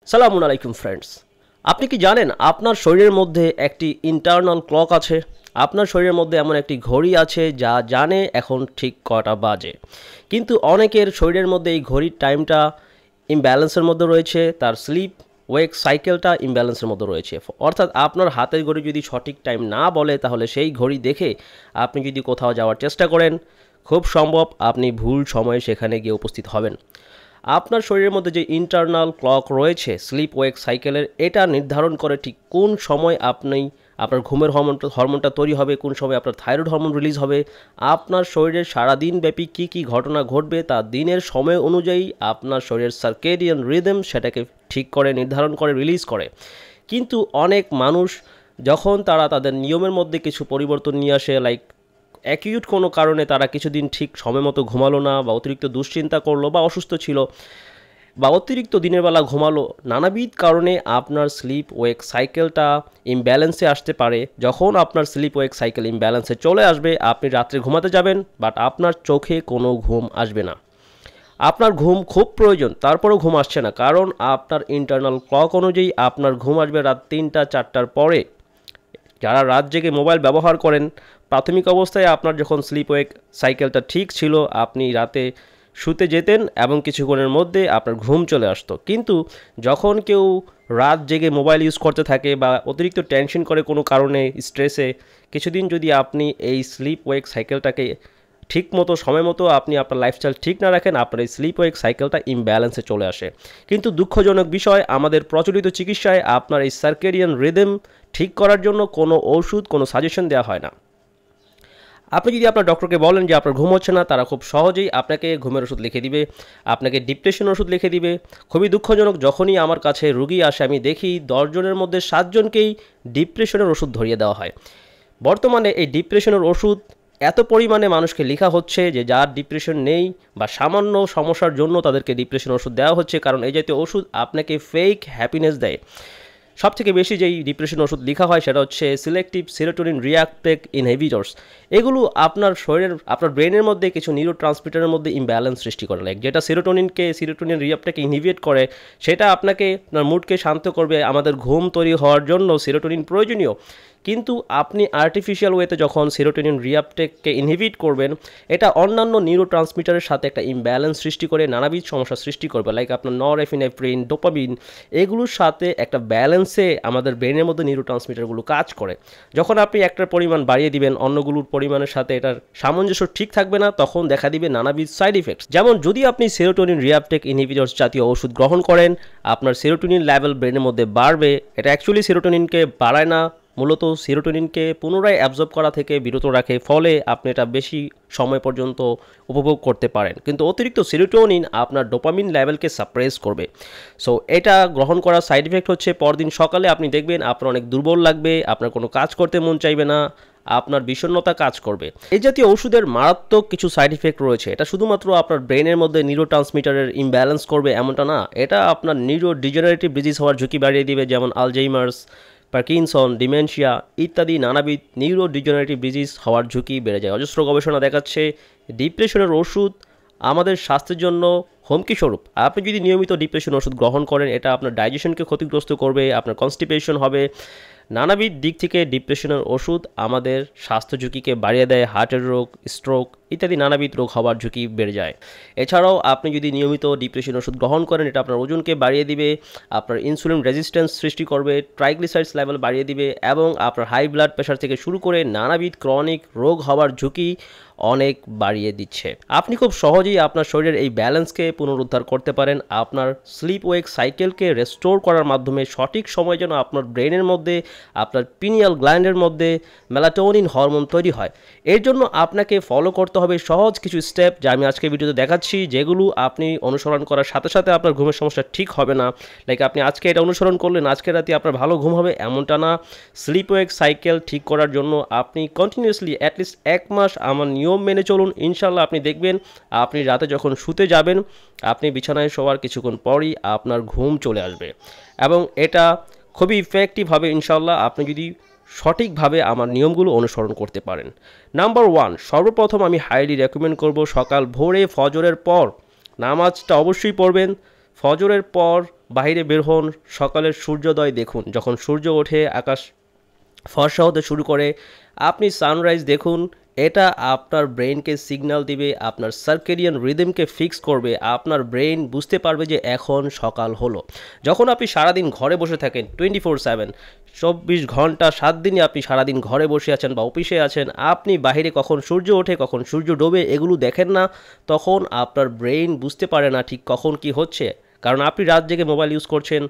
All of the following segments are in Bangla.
সালামুন আলাইকুম ফ্রেন্ডস। আপনি কি জানেন আপনার শরীরের মধ্যে একটি ইন্টারনাল ক্লক আছে? আপনার শরীরের মধ্যে এমন একটি ঘড়ি আছে যা জানে এখন ঠিক কটা বাজে। কিন্তু অনেকের শরীরের মধ্যে এই ঘড়ির টাইমটা ইমব্যালেন্সের মধ্যে রয়েছে, তার স্লিপ ওয়েক সাইকেলটা ইমব্যালেন্সের মধ্যে রয়েছে। অর্থাৎ আপনার হাতের ঘড়ি যদি সঠিক টাইম না বলে, তাহলে সেই ঘড়ি দেখে আপনি যদি কোথাও যাওয়ার চেষ্টা করেন, খুব সম্ভব আপনি ভুল সময়ে সেখানে গিয়ে উপস্থিত হবেন। আপনার শরীরের মধ্যে যে ইন্টারনাল ক্লক রয়েছে স্লিপ ওয়েক সাইকেলের, এটা নির্ধারণ করে ঠিক কোন সময় আপনার ঘুমের হরমোনটা তৈরি হবে, কোন সময় আপনার থাইরয়েড হরমোন রিলিজ হবে, আপনার শরীরের সারাদিন ব্যাপী কী কী ঘটনা ঘটবে তা দিনের সময় অনুযায়ী আপনার শরীরের সার্কেডিয়ান রিদম সেটাকে ঠিক করে, নির্ধারণ করে, রিলিজ করে। কিন্তু অনেক মানুষ যখন তারা তাদের নিয়মের মধ্যে কিছু পরিবর্তন নিয়ে আসে, লাইক অ্যাকিউট কোনো কারণে তারা কিছুদিন ঠিক সময় মতো ঘুমালো না, বা অতিরিক্ত দুশ্চিন্তা করলো, বা অসুস্থ ছিল, বা অতিরিক্ত দিনের বেলা ঘুমালো, নানাবিধ কারণে আপনার স্লিপ ওয়েক সাইকেলটা ইমব্যালেন্সে আসতে পারে। যখন আপনার স্লিপ ওয়েক সাইকেল ইমব্যালেন্সে চলে আসবে, আপনি রাত্রে ঘুমাতে যাবেন, বাট আপনার চোখে কোনো ঘুম আসবে না। আপনার ঘুম খুব প্রয়োজন, তারপরেও ঘুম আসছে না, কারণ আপনার ইন্টারনাল ক্লক অনুযায়ী আপনার ঘুম আসবে রাত 3টা-4টার পরে। যারা রাত জেগে মোবাইল ব্যবহার করেন, প্রাথমিক অবস্থায় আপনার যখন স্লিপ ওয়েক সাইকেলটা ঠিক ছিল, আপনি রাতে শুতে যেতেন এবং কিছুক্ষণের মধ্যে আপনার ঘুম চলে আসতো। কিন্তু যখন কেউ রাত জেগে মোবাইল ইউজ করতে থাকে বা অতিরিক্ত টেনশন করে কোনো কারণে, স্ট্রেসে, কিছুদিন যদি আপনি এই স্লিপ ওয়েক সাইকেলটাকে ঠিক মতো সময় মতো আপনি আপনার লাইফস্টাইল ঠিক না রাখেন, আপনার এই স্লিপ ওয়েক সাইকেলটা ইমব্যালেন্সে চলে আসে। কিন্তু দুঃখজনক বিষয়, আমাদের প্রচলিত চিকিৎসায় আপনার এই সার্কেডিয়ান রিদম ঠিক করার জন্য কোনো ওষুধ, কোনো সাজেশন দেওয়া হয় না। আপনি যদি আপনার ডক্টরকে বলেন যে আপনার ঘুম হচ্ছে না, তারা খুব সহজেই আপনাকে ঘুমের ওষুধ লিখে দিবে, আপনাকে ডিপ্রেশন ওষুধ লিখে দিবে। খুবই দুঃখজনক, যখনই আমার কাছে রুগী আসে আমি দেখি 10 জনের মধ্যে 7 জনকেই ডিপ্রেশনের ওষুধ ধরিয়ে দেওয়া হয়। বর্তমানে এই ডিপ্রেশনের ওষুধ এত পরিমাণে মানুষকে লেখা হচ্ছে যে যার ডিপ্রেশন নেই বা সামান্য সমস্যার জন্য তাদেরকে ডিপ্রেশন ওষুধ দেওয়া হচ্ছে, কারণ এই জাতীয় ওষুধ আপনাকে ফেক হ্যাপিনেস দেয়। সবথেকে বেশি যেই ডিপ্রেশন ওষুধ লেখা হয় সেটা হচ্ছে সিলেক্টিভ সেরোটোনিন রিঅ্যাক্টেক ইনহিবিটরস। এগুলো আপনার শরীরের, আপনার ব্রেনের মধ্যে কিছু নিউরো ট্রান্সমিটারের মধ্যে ইমব্যালেন্স সৃষ্টি করে, লাইক যেটা সেরোটোনিন রিঅ্যাক্টেক ইনহিবিট করে, সেটা আপনাকে, আপনার মুডকে শান্ত করবে। আমাদের ঘুম তৈরি হওয়ার জন্য সেরোটোনিন প্রয়োজনীয়, কিন্তু আপনি আর্টিফিশিয়াল ওয়েতে যখন সেরোটোনিন রিঅ্যাপটেককে ইনহিবিট করবেন, এটা অন্যান্য নিউরো ট্রান্সমিটারের সাথে একটা ইমব্যালেন্স সৃষ্টি করে, নানাবিধ সমস্যা সৃষ্টি করবে, লাইক আপনার নরএফিনেফ্রিন, ডোপামিন, এগুলোর সাথে একটা ব্যালেন্সে আমাদের ব্রেনের মধ্যে নিউরো ট্রান্সমিটারগুলো কাজ করে। যখন আপনি একটার পরিমাণ বাড়িয়ে দিবেন, অন্যগুলোর পরিমাণের সাথে এটার সামঞ্জস্য ঠিক থাকবে না, তখন দেখা দিবে নানাবিধ সাইড ইফেক্টস। যেমন যদি আপনি সেরোটোনিন রিঅ্যাপটেক ইনহিবিটরস জাতীয় ওষুধ গ্রহণ করেন, আপনার সেরোটোনিন লেভেল ব্রেনের মধ্যে বাড়বে। এটা অ্যাকচুয়ালি সেরোটোনিনকে বাড়ায় না, মূলত সেরোটোনিনকে পুনরায় অ্যাবজর্ব করা থেকে বিরত রাখে, ফলে আপনি এটা বেশি সময় পর্যন্ত উপভোগ করতে পারেন। কিন্তু অতিরিক্ত সেরোটোনিন আপনার ডোপামিন লেভেলকে সাপ্রেস করবে। সো এটা গ্রহণ করার সাইড ইফেক্ট হচ্ছে, পরদিন সকালে আপনি দেখবেন আপনার অনেক দুর্বল লাগবে, আপনার কোনো কাজ করতে মন চাইবে না, আপনার বিষণ্ণতা কাজ করবে। এই জাতীয় ওষুধের মারাত্মক কিছু সাইড ইফেক্ট রয়েছে। এটা শুধুমাত্র আপনার ব্রেনের মধ্যে নিউরো ট্রান্সমিটারের ইমব্যালেন্স করবে এমনটা না, এটা আপনার নিউরো ডিজেনারেটিভ ডিজিজ হওয়ার ঝুঁকি বাড়িয়ে দিবে, যেমন আলজাইমার্স, পার্কিনসন, ডিমেনশিয়া ইত্যাদি নানাবিধ নিউরো ডিজেনারেটিভ ডিজিজ হওয়ার ঝুঁকি বেড়ে যায়। অজস্র গবেষণা দেখাচ্ছে ডিপ্রেশনের ওষুধ আমাদের স্বাস্থ্যের জন্য হুমকি স্বরূপ। আপনি যদি নিয়মিত ডিপ্রেশন ওষুধ গ্রহণ করেন, এটা আপনার ডাইজেশনকে ক্ষতিগ্রস্ত করবে, আপনার কনস্টিপেশন হবে। নানাবিধ দিক থেকে ডিপ্রেশনের ওষুধ আমাদের স্বাস্থ্য ঝুঁকিকে বাড়িয়ে দেয়, হার্টের রোগ, স্ট্রোক ইত্যাদি নানাবিধ রোগ হওয়ার ঝুঁকি বেড়ে যায়। এছাড়াও আপনি যদি নিয়মিত ডিপ্রেশন ওষুধ গ্রহণ করেন, এটা আপনার ওজনকে বাড়িয়ে দিবে, আপনার ইনসুলিন রেজিস্ট্যান্স সৃষ্টি করবে, ট্রাইগ্লিসাইডস লেভেল বাড়িয়ে দিবে, এবং আপনার হাই ব্লাড প্রেশার থেকে শুরু করে নানাবিধ ক্রনিক রোগ হওয়ার ঝুঁকি অনেক বাড়িয়ে দিচ্ছে। আপনি খুব সহজেই আপনার শরীরের এই ব্যালেন্সকে পুনরুদ্ধার করতে পারেন, আপনার স্লিপ ওয়েক সাইকেলকে রেস্টোর করার মাধ্যমে। সঠিক সময় যেন আপনার ব্রেনের মধ্যে, আপনার পিনিয়াল গ্ল্যান্ডের মধ্যে মেলাটোনিন হরমোন তৈরি হয়। এর জন্য আপনাকে ফলো করতে হবে সহজ কিছু স্টেপ, যা আমি আজকে ভিডিওতে দেখাচ্ছি, যেগুলো আপনি অনুসরণ করার সাথে সাথে আপনার ঘুমের সমস্যা ঠিক হবে না। লাইক আপনি আজকে এটা অনুসরণ করলেন, আজকে রাতে আপনার ভালো ঘুম হবে এমনটা না। স্লিপ ওয়েক সাইকেল ঠিক করার জন্য আপনি কন্টিনিউয়াসলি অ্যাটলিস্ট 1 মাস আমার নিয়ম মেনে চলুন। ইনশাল্লাহ আপনি দেখবেন আপনি রাতে যখন শুতে যাবেন, আপনি বিছানায় শোয়ার কিছুক্ষণ পরই আপনার ঘুম চলে আসবে, এবং এটা খুবই ইফেক্টিভ হবে ইনশাল্লাহ, আপনি যদি সঠিকভাবে আমার নিয়মগুলো অনুসরণ করতে পারেন। নাম্বার 1, সর্বপ্রথম আমি হাইলি রেকমেন্ড করব সকাল ভোরে ফজরের পর নামাজটা অবশ্যই পড়বেন। ফজরের পর বাইরে বের হন, সকালের সূর্যোদয় দেখুন। যখন সূর্য ওঠে আকাশ ফর্সা হতে শুরু করে, আপনি সানরাইজ দেখুন। এটা আপনার ব্রেনকে সিগন্যাল দিবে, আপনার সার্কেডিয়ান রিদমকে ফিক্স করবে। আপনার ব্রেন বুঝতে পারবে যে এখন সকাল হলো। যখন আপনি সারাদিন ঘরে বসে থাকেন 24/7, 24 ঘন্টা 7 দিনই আপনি সারাদিন ঘরে বসে আছেন বা অফিসে আছেন, আপনি বাইরে কখন সূর্য ওঠে কখন সূর্য ডোবে এগুলো দেখেন না, তখন আপনার ব্রেন বুঝতে পারে না ঠিক কখন কি হচ্ছে। কারণ আপনি রাত জেগে মোবাইল ইউজ করছেন,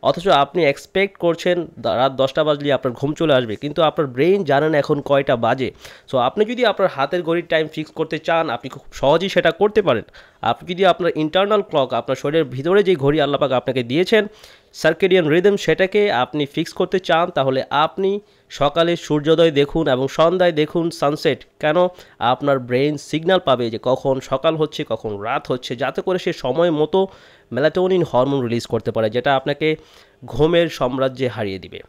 অথচ আপনি এক্সপেক্ট করছেন রাত 10টা বাজলে আপনার ঘুম চলে আসবে, কিন্তু আপনার ব্রেন জানেন এখন কয়টা বাজে। সো আপনি যদি আপনার হাতের ঘড়ির টাইম ফিক্স করতে চান, আপনি খুব সহজেই সেটা করতে পারেন। আপনি যদি আপনার ইন্টারনাল ক্লক, আপনার শরীরের ভিতরে যে ঘড়ি আল্লাহ পাক আপনাকে দিয়েছেন সার্কেডিয়ান রিদম, সেটাকে আপনি ফিক্স করতে চান, তাহলে আপনি সকালে সূর্যোদয় দেখুন এবং সন্ধ্যায় দেখুন সানসেট। কেন? আপনার ব্রেন সিগন্যাল পাবে যে কখন সকাল হচ্ছে কখন রাত হচ্ছে, যাতে করে সে সময় মতো মেলাটোনিন হরমোন রিলিজ করতে পারে, যেটা আপনাকে ঘুমের সাম্রাজ্যে হারিয়ে দিবে।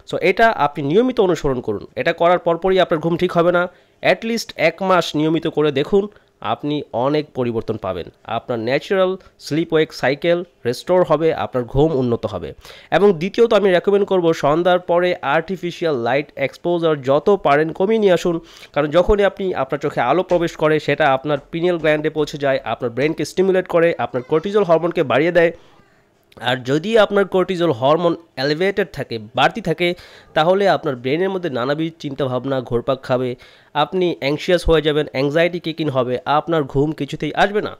সো এটা আপনি নিয়মিত অনুসরণ করুন। এটা করার পরপরই আপনার ঘুম ঠিক হবে না, অ্যাটলিস্ট 1 মাস নিয়মিত করে দেখুন, আপনি অনেক পরিবর্তন পাবেন। আপনার ন্যাচারাল স্লিপ ওয়েক সাইকেল রেস্টোর হবে, আপনার ঘুম উন্নত হবে। এবং দ্বিতীয়ত আমি রেকমেন্ড করব সন্ধ্যার পরে আর্টিফিশিয়াল লাইট এক্সপোজার যত পারেন কমিয়ে নিয়ে আসুন। কারণ যখনই আপনি আপনার চোখে আলো প্রবেশ করে, সেটা আপনার পিনিয়াল গ্ল্যান্ডে পৌঁছে যায়, আপনার ব্রেনকে স্টিমুলেট করে, আপনার কর্টিজল হরমোনকে বাড়িয়ে দেয়। আর যদি আপনার কর্টিজল হরমোন এলিভেটেড থাকে, বাড়তি থাকে, তাহলে আপনার ব্রেনের মধ্যে নানাবিধ চিন্তাভাবনা ঘুরপাক খাবে, আপনি অ্যাংশিয়াস হয়ে যাবেন, অ্যাংজাইটি কিকিং হবে, আপনার ঘুম কিছুতেই আসবে না,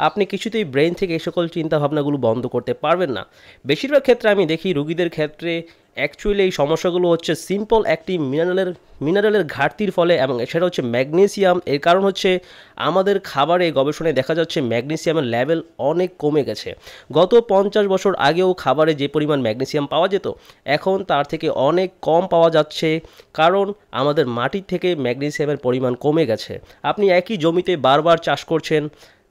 আপনি কিছুতেই ব্রেন থেকে এই সকল চিন্তাভাবনাগুলো বন্ধ করতে পারবেন না। বেশিরভাগ ক্ষেত্রে আমি দেখি রুগীদের ক্ষেত্রে অ্যাকচুয়ালি এই সমস্যাগুলো হচ্ছে সিম্পল একটি মিনারেলের ঘাটতির ফলে, এবং সেটা হচ্ছে ম্যাগনেসিয়াম। এর কারণ হচ্ছে আমাদের খাবারে গবেষণায় দেখা যাচ্ছে ম্যাগনেসিয়ামের লেভেল অনেক কমে গেছে। গত 50 বছর আগেও খাবারে যে পরিমাণ ম্যাগনেসিয়াম পাওয়া যেত, এখন তার থেকে অনেক কম পাওয়া যাচ্ছে, কারণ আমাদের মাটির থেকে ম্যাগনেসিয়ামের পরিমাণ কমে গেছে। আপনি একই জমিতে বারবার চাষ করছেন,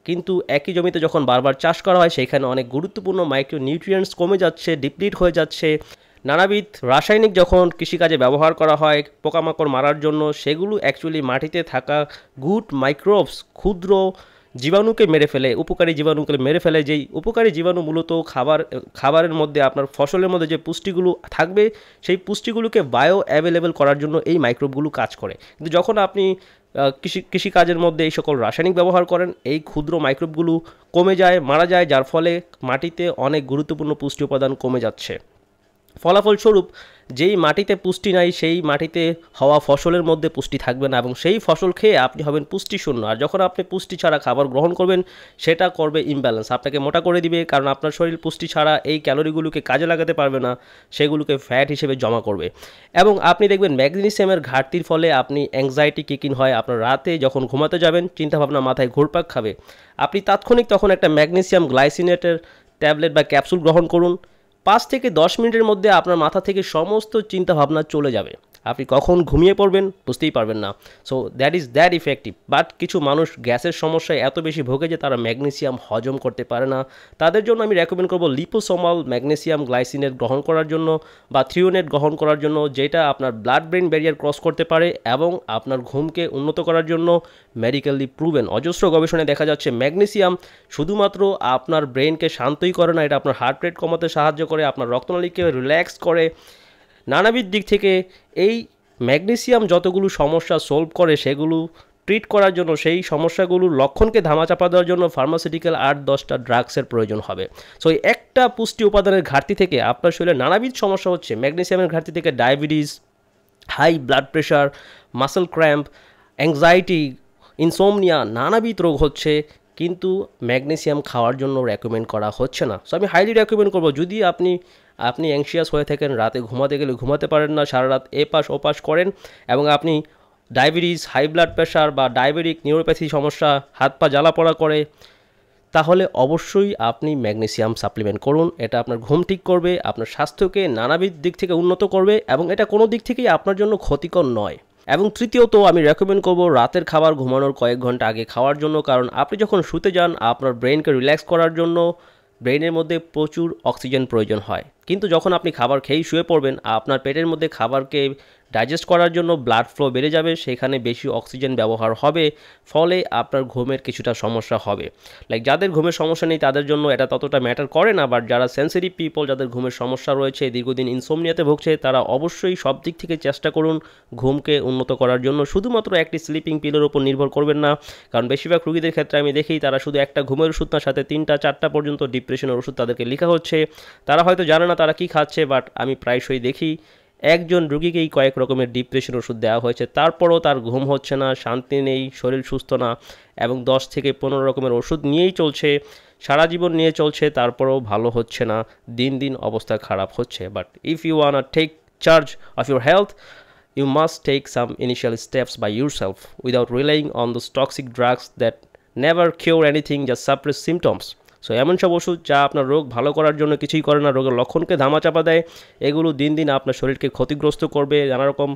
কিন্তু একই জমিতে যখন বারবার চাষ করা হয়, সেখানে অনেক গুরুত্বপূর্ণ মাইক্রো নিউট্রিয়েন্টস কমে যাচ্ছে, ডিপ্লিট হয়ে যাচ্ছে। নানাবিধ রাসায়নিক যখন কৃষিকাজে ব্যবহার করা হয় পোকামাকড় মারার জন্য, সেগুলো অ্যাকচুয়ালি মাটিতে থাকা গুড মাইক্রোবস, ক্ষুদ্র জীবাণুকে মেরে ফেলে, উপকারী জীবাণুকে মেরে ফেলে। যেই উপকারী জীবাণু মূলত খাবারের মধ্যে, আপনার ফসলের মধ্যে যে পুষ্টিগুলো থাকবে, সেই পুষ্টিগুলোকে বায়ো অ্যাভেলেবল করার জন্য এই মাইক্রোবগুলো কাজ করে। কিন্তু যখন আপনি কৃষিকাজের মধ্যে এই সকল রাসায়নিক ব্যবহার করেন, এই ক্ষুদ্র মাইক্রোবগুলো কমে যায়, মারা যায়, যার ফলে মাটিতে অনেক গুরুত্বপূর্ণ পুষ্টি উপাদান কমে যাচ্ছে। ফলাফলস্বরূপ যেই মাটিতে পুষ্টি নাই, সেই মাটিতে হওয়া ফসলের মধ্যে পুষ্টি থাকবে না, এবং সেই ফসল খেয়ে আপনি হবেন পুষ্টিশূন্য। আর যখন আপনি পুষ্টি ছাড়া খাবার গ্রহণ করবেন, সেটা করবে ইমব্যালেন্স, আপনাকে মোটা করে দিবে, কারণ আপনার শরীর পুষ্টি ছাড়া এই ক্যালোরিগুলোকে কাজে লাগাতে পারবে না, সেগুলোকে ফ্যাট হিসেবে জমা করবে। এবং আপনি দেখবেন ম্যাগনেসিয়ামের ঘাটতির ফলে আপনি অ্যাংজাইটি কিকিং হয়, আপনার রাতে যখন ঘুমাতে যাবেন চিন্তাভাবনা মাথায় ঘুরপাক খাবে, আপনি তাৎক্ষণিক তখন একটা ম্যাগনেসিয়াম গ্লাইসিনেটের ট্যাবলেট বা ক্যাপসুল গ্রহণ করুন। 5 থেকে 10 মিনিটের মধ্যে আপনার মাথা থেকে সমস্ত চিন্তাভাবনা চলে যাবে, আপনি কখন ঘুমিয়ে পড়বেন বুঝতেই পারবেন না। So that is that effective. But কিছু মানুষ গ্যাসের সমস্যায় এত বেশি ভোগে যে তারা ম্যাগনেসিয়াম হজম করতে পারে না, তাদের জন্য আমি রেকমেন্ড করব লিপোসোমাল ম্যাগনেসিয়াম গ্লাইসিনেট গ্রহণ করার জন্য, বা থ্রিওনেট গ্রহণ করার জন্য, যেটা আপনার ব্লাড ব্রেন ব্যারিয়ার ক্রস করতে পারে এবং আপনার ঘুমকে উন্নত করার জন্য মেডিকেলি প্রুভেন। অজস্র গবেষণায় দেখা যাচ্ছে ম্যাগনেসিয়াম শুধুমাত্র আপনার ব্রেনকে শান্তই করে না, এটা আপনার হার্ট রেট কমাতে সাহায্য করে, আপনার রক্তনালীকে রিল্যাক্স করে, নানাবিধ দিক থেকে এই ম্যাগনেসিয়াম যতগুলো সমস্যা সলভ করে, সেগুলো ট্রিট করার জন্য, সেই সমস্যাগুলোর লক্ষণকে ধামাচাপা দেওয়ার জন্য ফার্মাসিউটিক্যাল 8-10টা ড্রাগসের প্রয়োজন হবে। সো এই একটা পুষ্টি উপাদানের ঘাটতি থেকে আপনার শরীরে নানাবিধ সমস্যা হচ্ছে। ম্যাগনেসিয়ামের ঘাটতি থেকে diabetes, high blood pressure, muscle cramp, anxiety, insomnia, নানাবিধ রোগ হচ্ছে, কিন্তু ম্যাগনেসিয়াম খাওয়ার জন্য রেকমেন্ড করা হচ্ছে না। সো আমি হাইলি রেকমেন্ড করবো, যদি আপনি অ্যাংশিয়াস হয়ে থাকেন, রাতে ঘুমাতে গেলে ঘুমাতে পারেন না, সারা রাত এপাশ ওপাশ করেন, এবং আপনি ডায়াবেটিস, হাই ব্লাড প্রেশার বা ডায়াবেটিক নিউরোপ্যাথি সমস্যা, হাত পা জ্বালা পড়া করে, তাহলে অবশ্যই আপনি ম্যাগনেসিয়াম সাপ্লিমেন্ট করুন। এটা আপনার ঘুম ঠিক করবে, আপনার স্বাস্থ্যকে নানাবিধ দিক থেকে উন্নত করবে, এবং এটা কোনো দিক থেকেই আপনার জন্য ক্ষতিকর নয়। এবং তৃতীয়ত আমি রেকমেন্ড করব রাতের খাবার ঘুমানোর কয়েক ঘন্টা আগে খাওয়ার জন্য, কারণ আপনি যখন শুতে যান আপনার ব্রেনকে রিল্যাক্স করার জন্য ব্রেনের মধ্যে প্রচুর অক্সিজেন প্রয়োজন হয়, কিন্তু যখন আপনি খাবার খেয়েই শুয়ে পড়বেন, আপনার পেটের মধ্যে খাবারকে ডাইজেস্ট করার জন্য ব্লাড ফ্লো বেড়ে যাবে, সেখানে বেশি অক্সিজেন ব্যবহার হবে, ফলে আপনার ঘুমের কিছুটা সমস্যা হবে। যাদের ঘুমের সমস্যা নেই তাদের জন্য এটা ততটা ম্যাটার করে না, বাট যারা সেন্সিটিভ পিপল, যাদের ঘুমের সমস্যা রয়েছে, দীর্ঘদিন ইনসোমনিয়াতে ভুগছে, তারা অবশ্যই সব দিক থেকে চেষ্টা করুন ঘুমকে উন্নত করার জন্য। শুধুমাত্র একটি স্লিপিং পিলের উপর নির্ভর করবেন না, কারণ বেশিরভাগ রুগীদের ক্ষেত্রে আমি দেখি তারা শুধু একটা ঘুমের ওষুধ না, সাথে 3টা 4টা পর্যন্ত ডিপ্রেশনের ওষুধ তাদেরকে লেখা হচ্ছে। তারা হয়তো জানে না তারা কি খাচ্ছে, বাট আমি প্রায়শই দেখি একজন রুগীকেই কয়েক রকমের ডিপ্রেশন ওষুধ দেওয়া হয়েছে, তারপরও তার ঘুম হচ্ছে না, শান্তি নেই, শরীর সুস্থ না, এবং 10 থেকে 15 রকমের ওষুধ নিয়েই চলছে, সারা জীবন নিয়ে চলছে, তারপরেও ভালো হচ্ছে না, দিন দিন অবস্থা খারাপ হচ্ছে। But if you want take charge of your health, you must take some initial steps by yourself without relying on those toxic drugs that never cure anything, just suppress symptoms. So এমন সব ওষুধ যা আপনার রোগ ভালো করার জন্য কিছুই করে না, রোগের লক্ষণকে ধামাচাপা দেয়, এগুলো দিন দিন আপনার শরীরকে ক্ষতিগ্রস্ত করবে, নানা রকম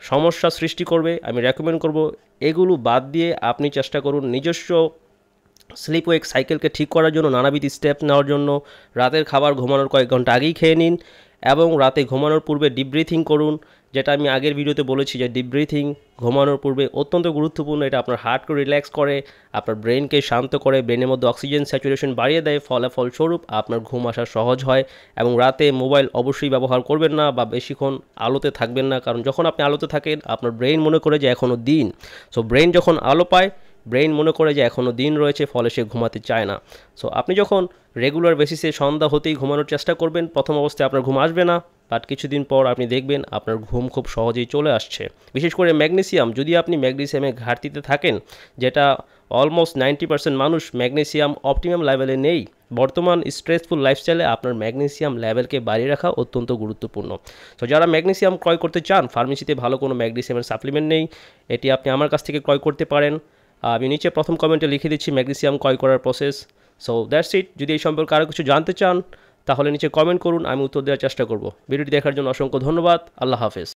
সমস্যা সৃষ্টি করবে। আমি রেকমেন্ড করব এগুলো বাদ দিয়ে আপনি চেষ্টা করুন নিজস্ব স্লিপ ওয়েক সাইকেলকে ঠিক করার জন্য নানাবিধ স্টেপ নেওয়ার জন্য। রাতের খাবার ঘুমানোর কয়েক ঘন্টা আগেই খেয়ে নিন, এবং রাতে ঘুমানোর পূর্বে ডিপ ব্রিথিং করুন, যেটা আমি আগের ভিডিওতে বলেছি যে ডিপ ব্রিথিং ঘুমানোর পূর্বে অত্যন্ত গুরুত্বপূর্ণ। এটা আপনার হার্টকে রিল্যাক্স করে, আপনার ব্রেনকে শান্ত করে, ব্রেনের মধ্যে অক্সিজেন স্যাচুরেশন বাড়িয়ে দেয়, ফলস্বরূপ আপনার ঘুম আসা সহজ হয়। এবং রাতে মোবাইল অবশ্যই ব্যবহার করবেন না, বা বেশিক্ষণ আলোতে থাকবেন না, কারণ যখন আপনি আলোতে থাকেন আপনার ব্রেন মনে করে যে এখনও দিন। সো ব্রেন যখন আলো পায়, ব্রেন মনে করে যে এখনও দিন রয়েছে, ফলে সে ঘুমাতে চায় না। সো আপনি যখন রেগুলার বেসিসে সন্ধ্যা হতেই ঘুমানোর চেষ্টা করবেন, প্রথম অবস্থায় আপনার ঘুম আসবে না, বাট কিছুদিন পর আপনি দেখবেন আপনার ঘুম খুব সহজেই চলে আসছে। বিশেষ করে ম্যাগনেসিয়াম, যদি আপনি ম্যাগনেসিয়ামের ঘাটতিতে থাকেন, যেটা অলমোস্ট 90% মানুষ ম্যাগনেসিয়াম অপটিমাম লেভেলে নেই, বর্তমান স্ট্রেসফুল লাইফস্টাইলে আপনার ম্যাগনেসিয়াম লেভেলকে বাড়িয়ে রাখা অত্যন্ত গুরুত্বপূর্ণ। তো যারা ম্যাগনেসিয়াম ক্রয় করতে চান, ফার্মেসিতে ভালো কোনো ম্যাগনেসিয়ামের সাপ্লিমেন্ট নেই, এটি আপনি আমার কাছ থেকে ক্রয় করতে পারেন। আমি নিচে প্রথম কমেন্টে লিখে দিচ্ছি ম্যাগনেসিয়াম ক্রয় করার প্রসেস। So that's it. যদি এই সম্পর্কে আরও কিছু জানতে চান তাহলে নিচে কমেন্ট করুন, আমি উত্তর দেওয়ার চেষ্টা করব। ভিডিওটি দেখার জন্য অসংখ্য ধন্যবাদ। আল্লাহ হাফেজ।